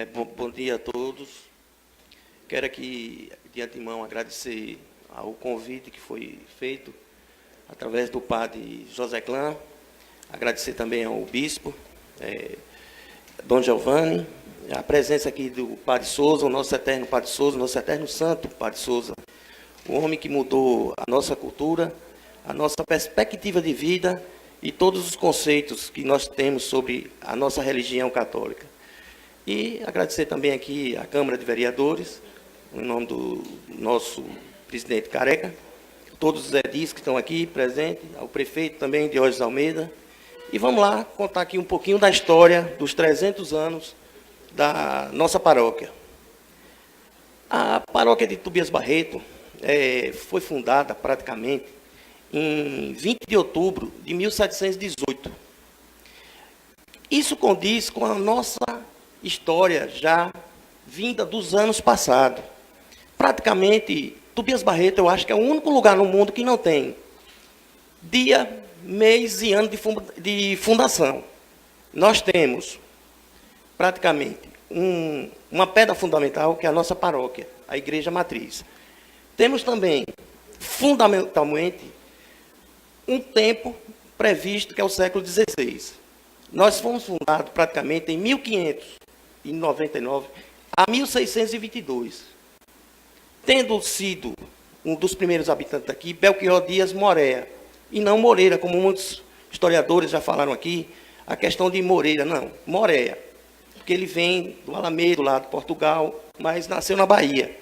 Bom dia a todos. Quero aqui, de antemão, agradecer ao convite que foi feito através do padre José Clã, agradecer também ao bispo, Dom Giovanni, a presença aqui do padre Souza, o nosso eterno padre Souza, nosso eterno santo padre Souza, o homem que mudou a nossa cultura, a nossa perspectiva de vida e todos os conceitos que nós temos sobre a nossa religião católica. E agradecer também aqui à Câmara de Vereadores, em nome do nosso presidente Careca, todos os edis que estão aqui presentes, ao prefeito também, Diógenes Almeida. E vamos lá contar aqui um pouquinho da história dos 300 anos da nossa paróquia. A paróquia de Tobias Barreto foi fundada praticamente em 20 de outubro de 1718. Isso condiz com a nossa história já vinda dos anos passados. Praticamente, Tobias Barreto, eu acho que é o único lugar no mundo que não tem dia, mês e ano de fundação. Nós temos, praticamente, uma pedra fundamental, que é a nossa paróquia, a Igreja Matriz. Temos também, fundamentalmente, um tempo previsto, que é o século XVI. Nós fomos fundados praticamente em 1599 a 1622, tendo sido um dos primeiros habitantes aqui, Belchior Dias Moreira, e não Moreira, como muitos historiadores já falaram aqui, a questão de Moreira, não, Moreira, porque ele vem do Alamedo, lá de Portugal, mas nasceu na Bahia.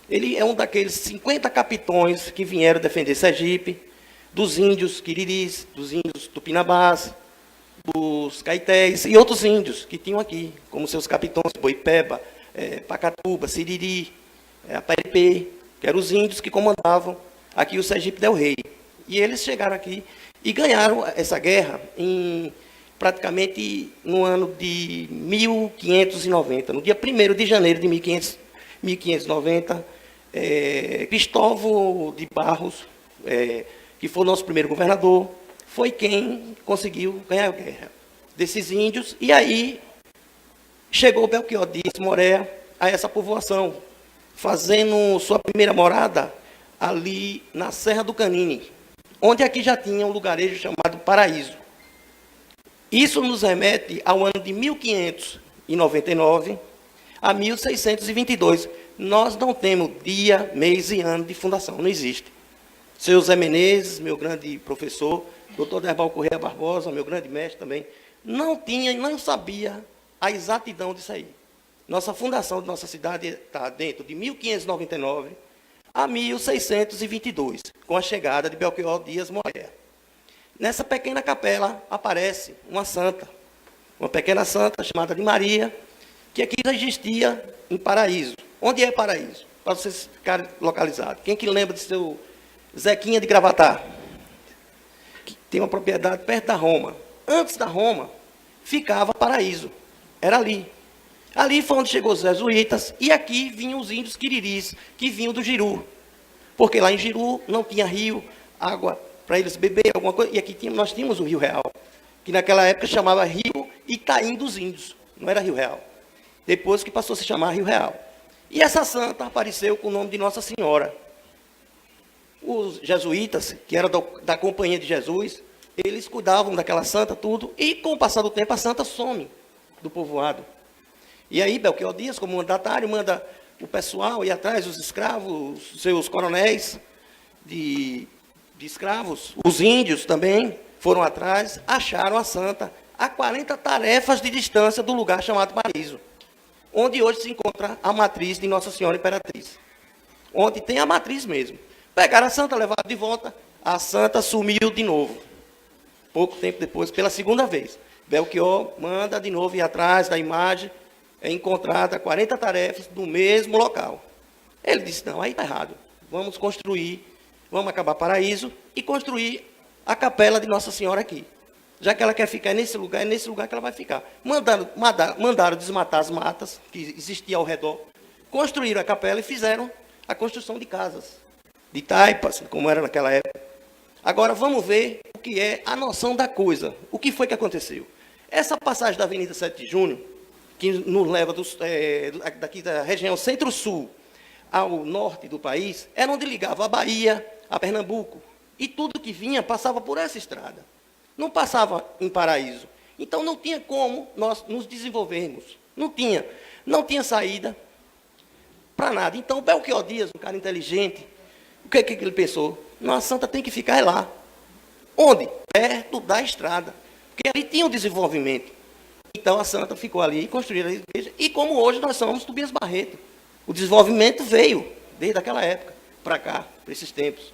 Ele é um daqueles 50 capitões que vieram defender Sergipe, dos índios Quiriris, dos índios Tupinambás, dos Caetés e outros índios que tinham aqui, como seus capitões, Boipeba, Pacatuba, Siriri, Aparipê, que eram os índios que comandavam aqui o Sergipe del Rei. E eles chegaram aqui e ganharam essa guerra praticamente no ano de 1590, no dia 1º de janeiro de 1590, Cristóvão de Barros, que foi o nosso primeiro governador, foi quem conseguiu ganhar a guerra desses índios. E aí chegou Belchior Dias Moreira a essa povoação, fazendo sua primeira morada ali na Serra do Canine, onde aqui já tinha um lugarejo chamado Paraíso. Isso nos remete ao ano de 1599 a 1622. Nós não temos dia, mês e ano de fundação, não existe. Seu Zé Menezes, meu grande professor, doutor Derbal Correia Barbosa, meu grande mestre também, não tinha e não sabia a exatidão disso aí. Nossa fundação de nossa cidade está dentro de 1599 a 1622, com a chegada de Belchior Dias Moreira. Nessa pequena capela aparece uma santa, uma pequena santa chamada de Maria, que aqui já existia em Paraíso. Onde é Paraíso? Para vocês ficarem localizados. Quem que lembra de seu Zequinha de Gravatar? Que tem uma propriedade perto da Roma. Antes da Roma, ficava Paraíso. Era ali. Ali foi onde chegou os jesuítas, e aqui vinham os índios Quiriris, que vinham do Jiru. Porque lá em Jiru não tinha rio, água para eles beber, alguma coisa. E aqui nós tínhamos o Rio Real, que naquela época chamava Rio Itaim dos Índios. Não era Rio Real. Depois que passou a se chamar Rio Real. E essa santa apareceu com o nome de Nossa Senhora. Os jesuítas, que eram da Companhia de Jesus, eles cuidavam daquela santa, tudo, e com o passar do tempo a santa some do povoado. E aí Belchior Dias, como mandatário, manda o pessoal ir atrás, os escravos, seus coronéis de escravos, os índios também foram atrás, acharam a santa a 40 tarefas de distância do lugar chamado Paraíso, onde hoje se encontra a matriz de Nossa Senhora Imperatriz, onde tem a matriz mesmo. Pegaram a santa, levaram de volta, a santa sumiu de novo. Pouco tempo depois, pela segunda vez, Belchior manda de novo ir atrás da imagem, é encontrada 40 tarefas no mesmo local. Ele disse, não, aí está errado. Vamos construir, vamos acabar Paraíso e construir a capela de Nossa Senhora aqui. Já que ela quer ficar nesse lugar, é nesse lugar que ela vai ficar. Mandaram desmatar as matas que existiam ao redor, construíram a capela e fizeram a construção de casas, de taipas, como era naquela época. Agora vamos ver o que é a noção da coisa. O que foi que aconteceu? Essa passagem da Avenida 7 de Junho, que nos leva daqui da região centro-sul ao norte do país, era onde ligava a Bahia a Pernambuco. E tudo que vinha passava por essa estrada. Não passava em Paraíso. Então não tinha como nós nos desenvolvermos. Não tinha saída para nada. Então o Belchior Dias, um cara inteligente, o que ele pensou? Não, a santa tem que ficar lá. Onde? Perto da estrada. Porque ali tinha um desenvolvimento. Então a santa ficou ali e construíram a igreja. E como hoje nós somos Tobias Barreto. O desenvolvimento veio desde aquela época para cá, para esses tempos.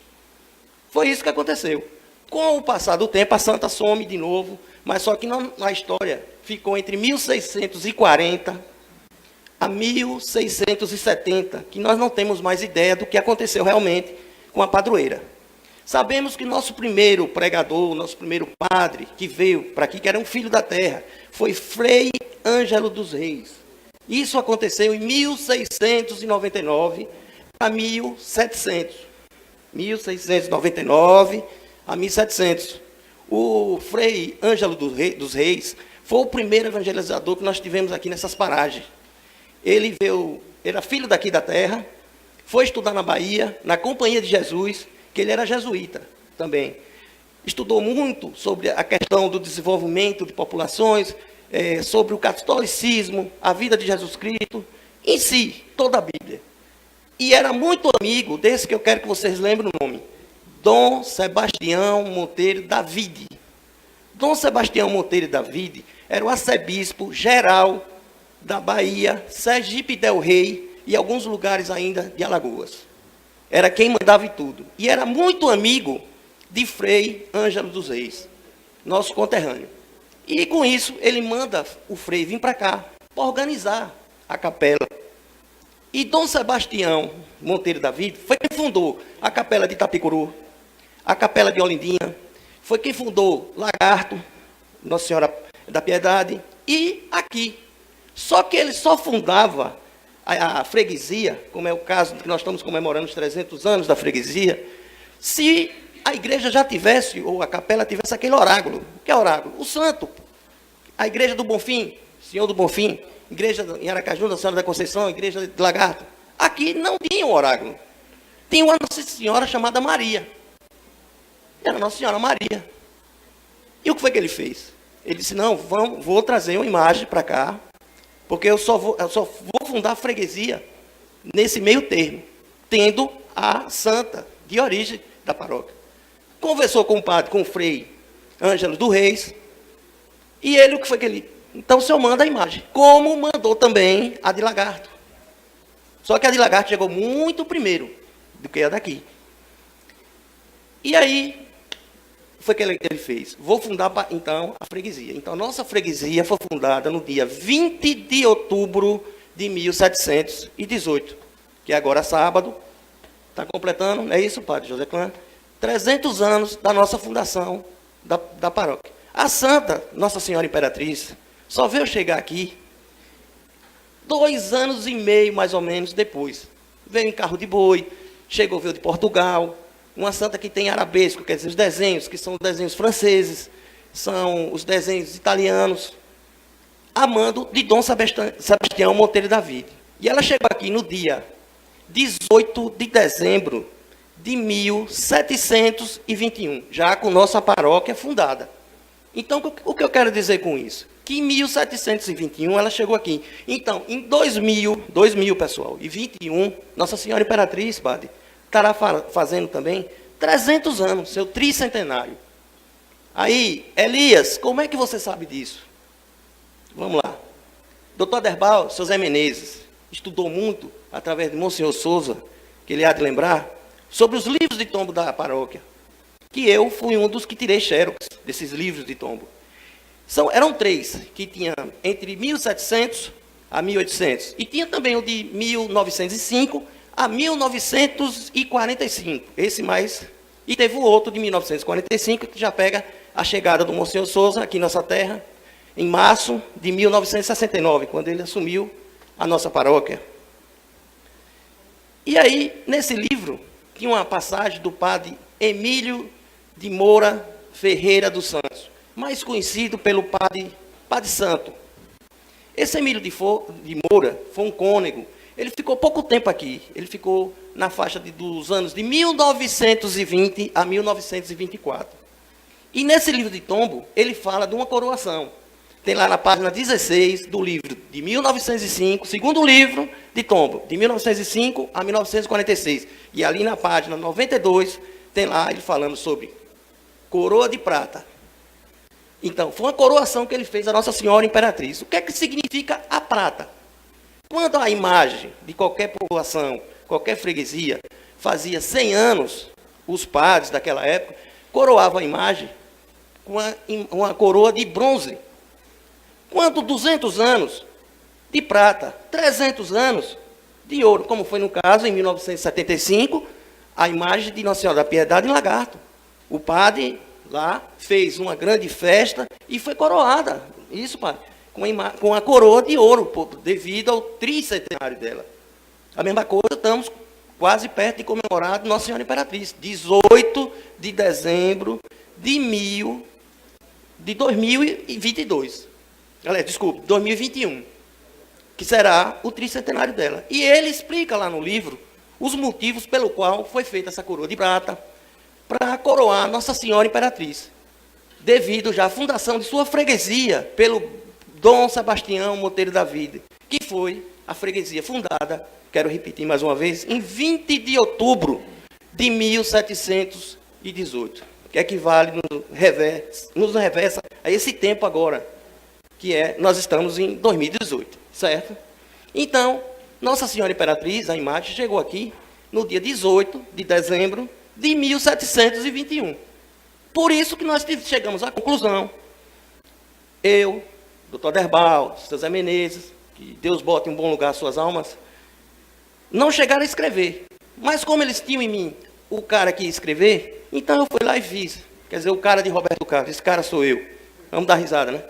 Foi isso que aconteceu. Com o passar do tempo, a santa some de novo, mas só que na história ficou entre 1640 a 1670, que nós não temos mais ideia do que aconteceu realmente com a padroeira. Sabemos que nosso primeiro pregador, nosso primeiro padre que veio para aqui, que era um filho da terra, foi Frei Ângelo dos Reis. Isso aconteceu em 1699 a 1700. 1699 a 1700. O Frei Ângelo dos Reis foi o primeiro evangelizador que nós tivemos aqui nessas paragens. Ele veio, era filho daqui da terra, foi estudar na Bahia, na Companhia de Jesus, que ele era jesuíta também. Estudou muito sobre a questão do desenvolvimento de populações, sobre o catolicismo, a vida de Jesus Cristo, em si, toda a Bíblia. E era muito amigo desse que eu quero que vocês lembrem o nome, Dom Sebastião Monteiro Davide. Dom Sebastião Monteiro Davide era o arcebispo geral da Bahia, Sergipe del Rei e alguns lugares ainda de Alagoas. Era quem mandava em tudo. E era muito amigo de Frei Ângelo dos Reis, nosso conterrâneo. E com isso, ele manda o Frei vir para cá, para organizar a capela. E Dom Sebastião Monteiro Davide foi quem fundou a capela de Itapicuru, a capela de Olindinha, foi quem fundou Lagarto, Nossa Senhora da Piedade, e aqui. Só que ele só fundava a freguesia, como é o caso que nós estamos comemorando os 300 anos da freguesia, se a igreja já tivesse, ou a capela tivesse aquele oráculo. Que é oráculo? O santo. A igreja do Bonfim, Senhor do Bonfim, igreja em Aracaju, da Senhora da Conceição, igreja de Lagarto. Aqui não tinha um oráculo. Tinha uma Nossa Senhora chamada Maria. Era Nossa Senhora Maria. E o que foi que ele fez? Ele disse, não, vou trazer uma imagem para cá, porque eu só vou fundar a freguesia nesse meio termo, tendo a santa de origem da paróquia. Conversou com o padre, com o Frei Ângelo dos Reis, e ele, o que foi que ele... Então o senhor manda a imagem, como mandou também a de Lagarto. Só que a de Lagarto chegou muito primeiro do que a daqui. E aí, foi que ele fez? Vou fundar, então, a freguesia. Então, a nossa freguesia foi fundada no dia 20 de outubro de 1718, que é agora sábado. Está completando, não é isso, padre José Clã? 300 anos da nossa fundação da paróquia. A santa, Nossa Senhora Imperatriz, só veio chegar aqui 2 anos e meio, mais ou menos, depois. Veio em carro de boi, veio de Portugal. Uma santa que tem arabesco, quer dizer, os desenhos, que são os desenhos franceses, são os desenhos italianos, a mando de Dom Sebastião Monteiro Davide. E ela chegou aqui no dia 18 de dezembro de 1721, já com nossa paróquia fundada. Então, o que eu quero dizer com isso? Que em 1721 ela chegou aqui. Então, em 2000 pessoal, e 21, Nossa Senhora Imperatriz, padre, estará fazendo também 300 anos, seu tricentenário. Aí, Elias, como é que você sabe disso? Vamos lá. Doutor Aderbal, seu Zé Menezes, estudou muito, através de Monsenhor Souza, que ele há de lembrar, sobre os livros de tombo da paróquia. Que eu fui um dos que tirei xerox desses livros de tombo. Eram 3, que tinha entre 1700 a 1800. E tinha também o de 1905 a 1945. Esse mais. E teve o outro de 1945, que já pega a chegada do Monsenhor Souza aqui em nossa terra, em março de 1969, quando ele assumiu a nossa paróquia. E aí, nesse livro, tinha uma passagem do padre Emílio de Moura Ferreira dos Santos, mais conhecido pelo Padre Santo. Esse Emílio de Moura foi um cônego. Ele ficou pouco tempo aqui. Ele ficou na faixa dos anos de 1920 a 1924. E nesse livro de tombo, ele fala de uma coroação. Tem lá na página 16 do livro de 1905, segundo livro de tombo, de 1905 a 1946. E ali na página 92, tem lá ele falando sobre coroa de prata. Então, foi uma coroação que ele fez a Nossa Senhora Imperatriz. O que é que significa a prata? Quando a imagem de qualquer população, qualquer freguesia, fazia 100 anos, os padres daquela época coroavam a imagem com uma coroa de bronze. Quando 200 anos de prata, 300 anos de ouro, como foi no caso, em 1975, a imagem de Nossa Senhora da Piedade em Lagarto. O padre lá fez uma grande festa e foi coroada, isso, padre, com a coroa de ouro, devido ao tricentenário dela. A mesma coisa, estamos quase perto de comemorar Nossa Senhora Imperatriz, 18 de dezembro de 2022. Galera, desculpe, 2021, que será o tricentenário dela. E ele explica lá no livro os motivos pelo qual foi feita essa coroa de prata, para coroar Nossa Senhora Imperatriz, devido já à fundação de sua freguesia pelo Dom Sebastião Monteiro da Vida, que foi a freguesia fundada, quero repetir mais uma vez, em 20 de outubro de 1718, que equivale, nos reversa a esse tempo agora, que nós estamos em 2018, certo? Então, Nossa Senhora Imperatriz, a imagem, chegou aqui no dia 18 de dezembro de 1721. Por isso que nós chegamos à conclusão, eu, doutor Derbal, Sr. Zé Menezes, que Deus bote em um bom lugar suas almas, não chegaram a escrever. Mas como eles tinham em mim o cara que ia escrever, então eu fui lá e fiz. Quer dizer, o cara de Roberto Carlos, esse cara sou eu. Vamos dar risada, né?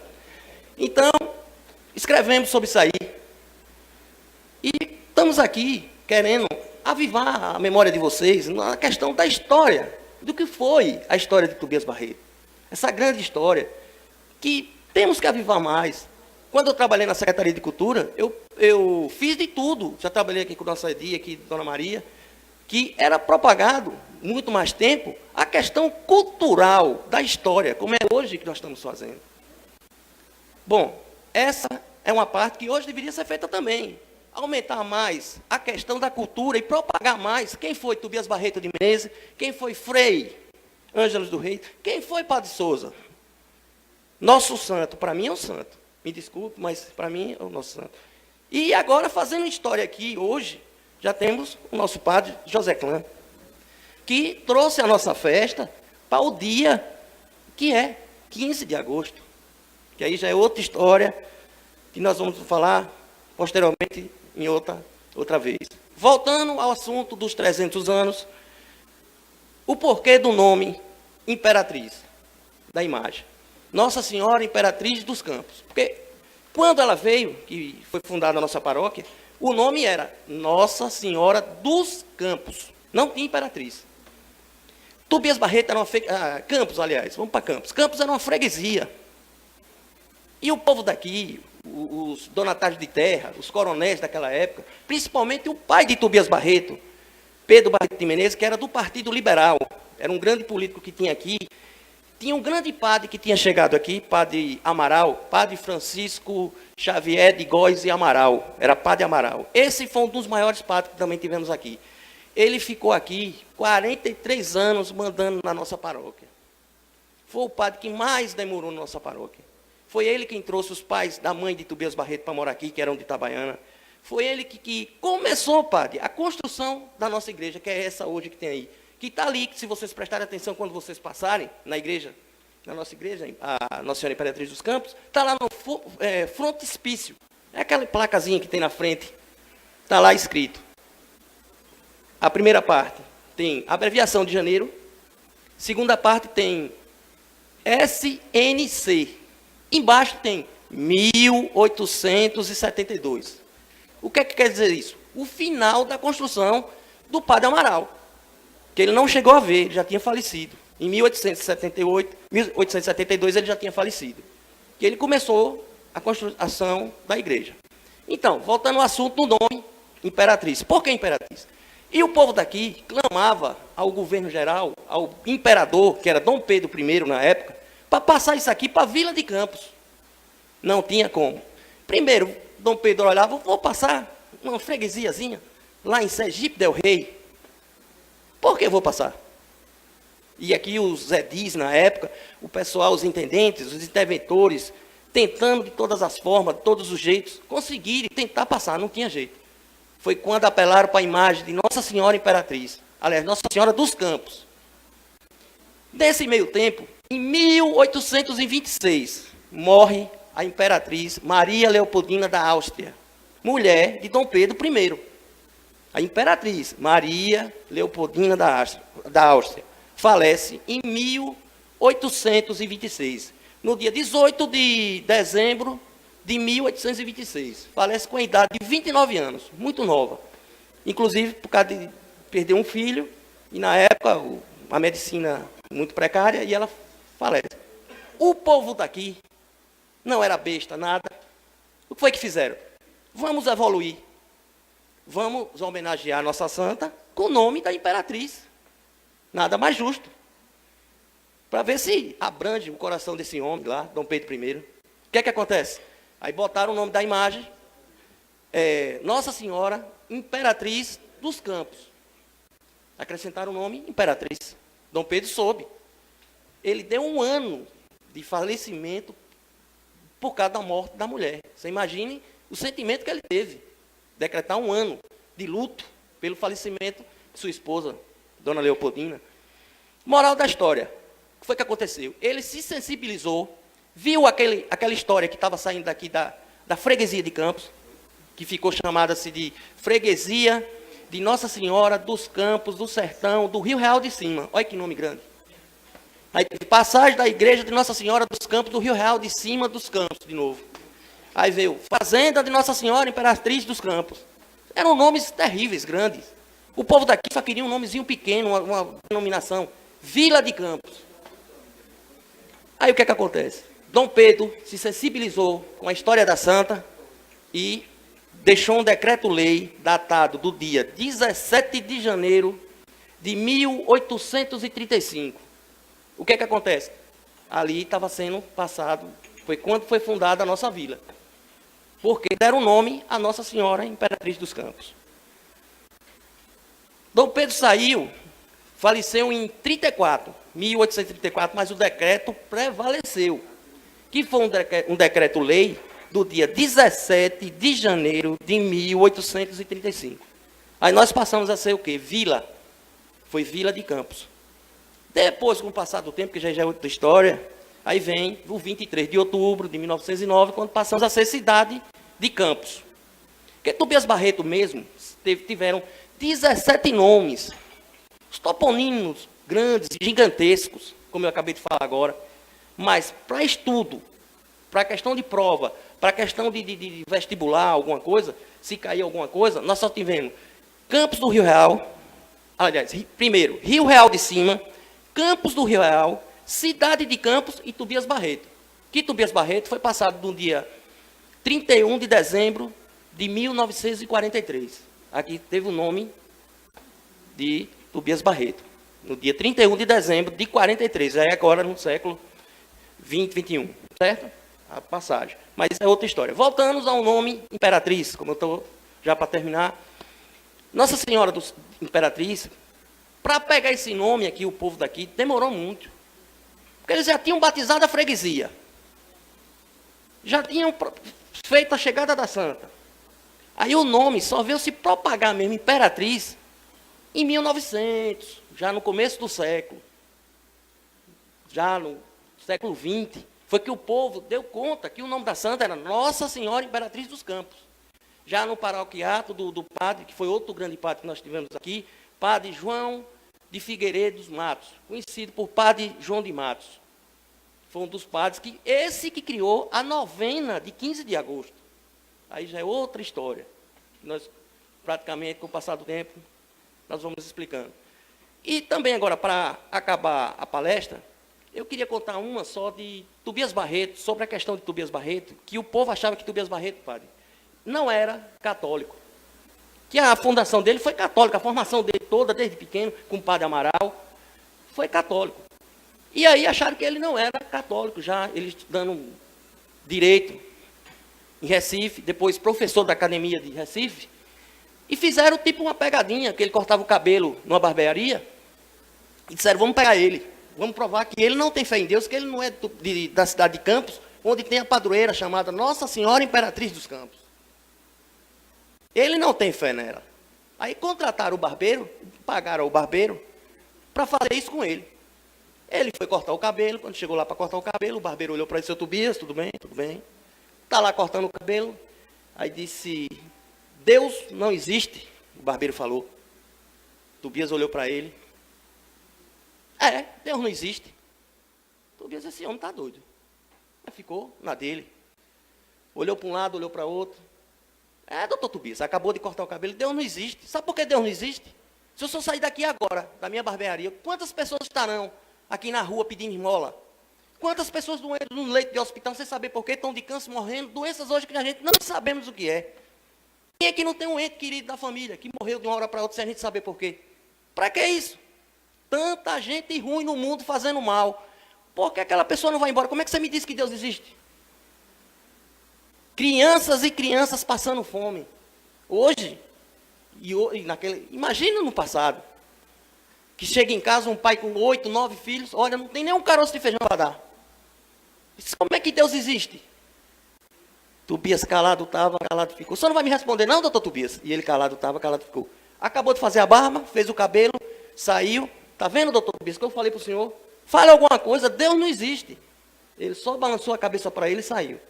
Então, escrevemos sobre isso aí. E estamos aqui querendo avivar a memória de vocês na questão da história, do que foi a história de Tobias Barreto. Essa grande história que temos que avivar mais. Quando eu trabalhei na Secretaria de Cultura, eu fiz de tudo. Já trabalhei aqui com a Dona Edia, aqui com a Dona Maria, que era propagado, muito mais tempo, a questão cultural da história, como é hoje que nós estamos fazendo. Bom, essa é uma parte que hoje deveria ser feita também. Aumentar mais a questão da cultura e propagar mais quem foi Tobias Barreto de Menezes, quem foi Frei Ângelos do Rei, quem foi Padre Souza. Nosso santo, para mim é um santo. Me desculpe, mas para mim é o nosso santo. E agora, fazendo história aqui, hoje, já temos o nosso padre José Clã, que trouxe a nossa festa para o dia que é 15 de agosto. Que aí já é outra história, que nós vamos falar posteriormente em outra vez. Voltando ao assunto dos 300 anos, o porquê do nome Imperatriz, da imagem. Nossa Senhora Imperatriz dos Campos. Porque quando ela veio, que foi fundada a nossa paróquia, o nome era Nossa Senhora dos Campos. Não tinha Imperatriz. Tobias Barreto era uma Campos, aliás, vamos para Campos. Campos era uma freguesia. E o povo daqui, os donatários de terra, os coronéis daquela época, principalmente o pai de Tobias Barreto, Pedro Barreto de Menezes, que era do Partido Liberal, era um grande político que tinha aqui. Tinha um grande padre que tinha chegado aqui, padre Amaral, padre Francisco Xavier de Góes e Amaral, era padre Amaral. Esse foi um dos maiores padres que também tivemos aqui. Ele ficou aqui 43 anos mandando na nossa paróquia. Foi o padre que mais demorou na nossa paróquia. Foi ele quem trouxe os pais da mãe de Tobias Barreto para morar aqui, que eram de Itabaiana. Foi ele que começou, padre, a construção da nossa igreja, que é essa hoje que tem aí. Que está ali, que se vocês prestarem atenção quando vocês passarem na igreja, na nossa igreja, a Nossa Senhora Imperatriz dos Campos, está lá no frontispício. É aquela placazinha que tem na frente. Está lá escrito. A primeira parte tem abreviação de janeiro. Segunda parte tem SNC. Embaixo tem 1872. O que é que quer dizer isso? O final da construção do padre Amaral, que ele não chegou a ver, ele já tinha falecido. Em 1878, 1872 ele já tinha falecido. Que ele começou a construção da igreja. Então, voltando ao assunto do nome Imperatriz. Por que Imperatriz? E o povo daqui clamava ao governo geral, ao imperador, que era Dom Pedro I na época, para passar isso aqui para a Vila de Campos. Não tinha como. Primeiro, Dom Pedro olhava, vou passar uma freguesiazinha lá em Sergipe del Rei. Por que vou passar? E aqui os edis na época, o pessoal, os intendentes, os interventores, tentando de todas as formas, de todos os jeitos, conseguirem tentar passar, não tinha jeito. Foi quando apelaram para a imagem de Nossa Senhora Imperatriz, aliás, Nossa Senhora dos Campos. Nesse meio tempo, em 1826, morre a Imperatriz Maria Leopoldina da Áustria, mulher de Dom Pedro I. A Imperatriz Maria Leopoldina da Áustria falece em 1826, no dia 18 de dezembro de 1826. Falece com a idade de 29 anos, muito nova. Inclusive, por causa de perder um filho, e na época, a medicina muito precária, e ela falece. O povo daqui não era besta, nada. O que foi que fizeram? Vamos evoluir. Vamos homenagear a nossa santa com o nome da Imperatriz. Nada mais justo. Para ver se abrange o coração desse homem lá, Dom Pedro I. O que é que acontece? Aí botaram o nome da imagem, Nossa Senhora Imperatriz dos Campos. Acrescentaram o nome Imperatriz. Dom Pedro soube. Ele deu 1 ano de falecimento por causa da morte da mulher. Você imagine o sentimento que ele teve. Decretar 1 ano de luto pelo falecimento de sua esposa, Dona Leopoldina. Moral da história. O que foi que aconteceu? Ele se sensibilizou, viu aquela história que estava saindo daqui da freguesia de Campos, que ficou chamada-se de Freguesia de Nossa Senhora dos Campos, do Sertão, do Rio Real de Cima. Olha que nome grande. Aí, passagem da igreja de Nossa Senhora dos Campos, do Rio Real de Cima dos Campos, de novo. Aí veio Fazenda de Nossa Senhora Imperatriz dos Campos. Eram nomes terríveis, grandes. O povo daqui só queria um nomezinho pequeno, uma denominação. Vila de Campos. Aí o que é que acontece? Dom Pedro se sensibilizou com a história da santa e deixou um decreto-lei datado do dia 17 de janeiro de 1835. O que é que acontece? Ali estava sendo passado, foi quando foi fundada a nossa vila. Porque deram nome a Nossa Senhora Imperatriz dos Campos. Dom Pedro saiu, faleceu em 1834, mas o decreto prevaleceu, que foi um decreto-lei do dia 17 de janeiro de 1835. Aí nós passamos a ser o quê? Vila. Foi Vila de Campos. Depois, com o passar do tempo, que já é outra história, aí vem o 23 de outubro de 1909, quando passamos a ser cidade de Campos. Porque Tobias Barreto mesmo, tiveram 17 nomes. Os toponímicos grandes, gigantescos, como eu acabei de falar agora. Mas para estudo, para questão de prova, para questão de vestibular, alguma coisa, se cair alguma coisa, nós só tivemos Campos do Rio Real, aliás, primeiro, Rio Real de Cima, Campos do Rio Real, Cidade de Campos e Tobias Barreto. Que Tobias Barreto foi passado no dia 31 de dezembro de 1943. Aqui teve o nome de Tobias Barreto. No dia 31 de dezembro de 43. Aí agora no século 20, 21. Certo? A passagem. Mas isso é outra história. Voltamos ao nome Imperatriz, como eu estou já para terminar. Nossa Senhora dos Imperatriz, para pegar esse nome aqui, o povo daqui, demorou muito. Porque eles já tinham batizado a freguesia. Já tinham feito a chegada da santa. Aí o nome só veio se propagar mesmo, Imperatriz, em 1900, já no começo do século. Já no século 20, foi que o povo deu conta que o nome da santa era Nossa Senhora Imperatriz dos Campos. Já no paroquiato do padre, que foi outro grande padre que nós tivemos aqui, Padre João de Figueiredo Matos, conhecido por Padre João de Matos. Foi um dos padres que criou a novena de 15 de agosto. Aí já é outra história. Nós, praticamente, com o passar do tempo, nós vamos explicando. E também agora, para acabar a palestra, Eu queria contar uma só de Tobias Barreto, sobre a questão de Tobias Barreto, que o povo achava que Tobias Barreto, padre, não era católico. Que a fundação dele foi católica, a formação dele toda, desde pequeno, com o padre Amaral, foi católico. E aí acharam que ele não era católico, já ele estudando direito em Recife, depois professor da academia de Recife, e fizeram tipo uma pegadinha, que ele cortava o cabelo numa barbearia, e disseram, vamos pegar ele, vamos provar que ele não tem fé em Deus, que ele não é da cidade de Campos, onde tem a padroeira chamada Nossa Senhora Imperatriz dos Campos. Ele não tem fé nela. Aí contrataram o barbeiro, pagaram o barbeiro, para fazer isso com ele. Ele foi cortar o cabelo, quando chegou lá para cortar o cabelo, o barbeiro olhou para ele, seu Tobias, tudo bem, tudo bem. Está lá cortando o cabelo, aí disse, Deus não existe, o barbeiro falou. Tobias olhou para ele, Deus não existe. Tobias, esse homem está doido. Aí ficou na dele. Olhou para um lado, olhou para outro. Doutor Tobias, acabou de cortar o cabelo, Deus não existe. Sabe por que Deus não existe? Se eu só sair daqui agora, da minha barbearia, quantas pessoas estarão aqui na rua pedindo esmola? Quantas pessoas no leito de hospital, sem saber por quê, estão de câncer, morrendo, doenças hoje que a gente não sabemos o que é. Quem é que não tem um ente querido da família, que morreu de uma hora para outra sem a gente saber por quê? Para que isso? Tanta gente ruim no mundo fazendo mal. Por que aquela pessoa não vai embora? Como é que você me diz que Deus existe? Crianças e crianças passando fome. Hoje, imagina no passado, que chega em casa um pai com 8, 9 filhos, olha, não tem nem um caroço de feijão para dar. Como é que Deus existe? Tobias calado estava, calado ficou. O senhor não vai me responder não, doutor Tobias? E ele calado estava, calado ficou. Acabou de fazer a barba, fez o cabelo, saiu. Está vendo, doutor Tobias, que eu falei para o senhor? Fale alguma coisa, Deus não existe. Ele só balançou a cabeça para ele e saiu.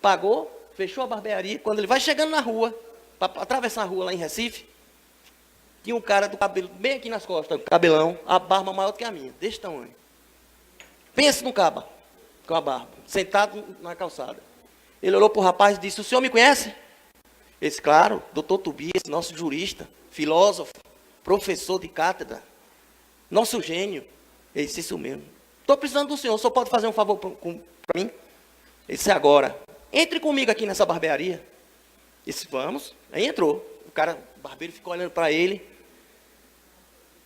Pagou, fechou a barbearia. Quando ele vai chegando na rua, para atravessar a rua lá em Recife, tinha um cara do cabelo bem aqui nas costas, cabelão, a barba maior do que a minha, desse tamanho. Pense no caba, com a barba, sentado na calçada. Ele olhou para o rapaz e disse, o senhor me conhece? Ele disse, claro, doutor Tobias, nosso jurista, filósofo, professor de cátedra, nosso gênio. Ele disse, isso mesmo. Estou precisando do senhor, o senhor pode fazer um favor para mim? Ele disse, agora, entre comigo aqui nessa barbearia. Ele disse, vamos. Aí entrou. O barbeiro ficou olhando para ele.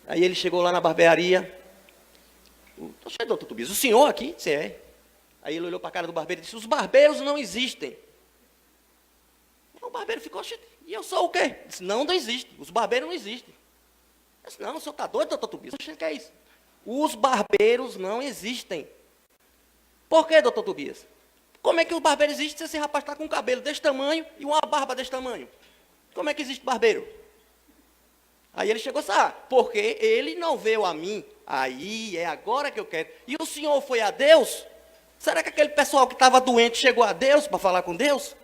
Aí ele chegou lá na barbearia. Doutor Tobias, o senhor aqui? Disse, é. Aí ele olhou para a cara do barbeiro e disse, os barbeiros não existem. O barbeiro ficou, e eu sou o quê? Disse, não existe. Os barbeiros não existem. Eu disse, não, o senhor está doido, doutor Tobias? O que é isso? Os barbeiros não existem. Por que, doutor Tobias? Como é que o barbeiro existe se esse rapaz está com um cabelo desse tamanho e uma barba desse tamanho? Como é que existe barbeiro? Aí ele chegou assim, porque ele não veio a mim. Aí é agora que eu quero. E o senhor foi a Deus? Será que aquele pessoal que estava doente chegou a Deus para falar com Deus?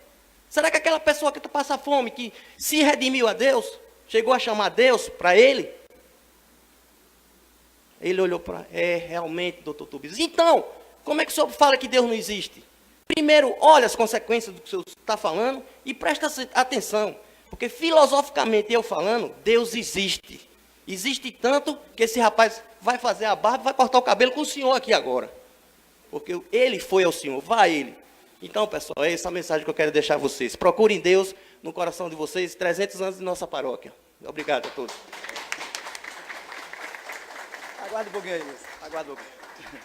Será que aquela pessoa que passa fome, que se redimiu a Deus, chegou a chamar Deus para ele? Ele olhou para... realmente, doutor Tobias. Então, como é que o senhor fala que Deus não existe? Primeiro, olha as consequências do que o senhor está falando e presta atenção. Porque filosoficamente eu falando, Deus existe. Existe tanto que esse rapaz vai fazer a barba e vai cortar o cabelo com o senhor aqui agora. Porque ele foi ao senhor, vai ele. Então, pessoal, é essa a mensagem que eu quero deixar a vocês. Procurem Deus no coração de vocês, 300 anos de nossa paróquia. Obrigado a todos. Aguarde um pouquinho aí, Luiz. Aguarde um pouquinho.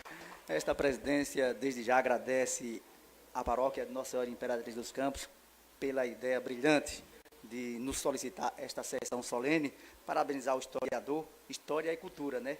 Esta presidência, desde já, agradece à paróquia de Nossa Senhora Imperatriz dos Campos pela ideia brilhante de nos solicitar esta sessão solene, parabenizar o historiador, História e Cultura, né?